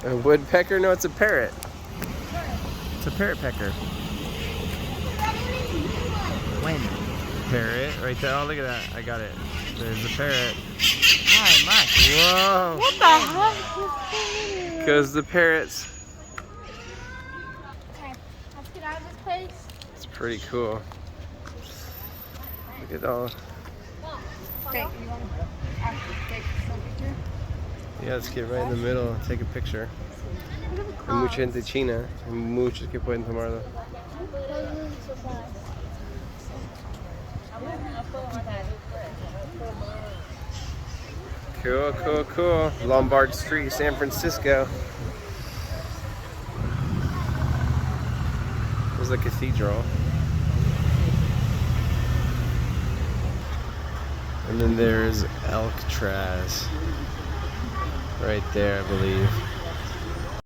A woodpecker? No, it's a parrot. It's a parrot pecker. When? Parrot, right there. Oh, look at that. I got it. There's a parrot. Hi, Mike. Whoa. What the heck? Because the parrots. Okay, let's get out of this place. It's pretty cool. Look at all. Okay, you want to actually take some picture? Yeah, let's get right in the middle. Take a picture. Hay mucha gente china. Hay muchos que pueden tomarlo. Cool, cool, cool. Lombard Street, San Francisco. There's a cathedral. And then there's Alcatraz. Right there, I believe.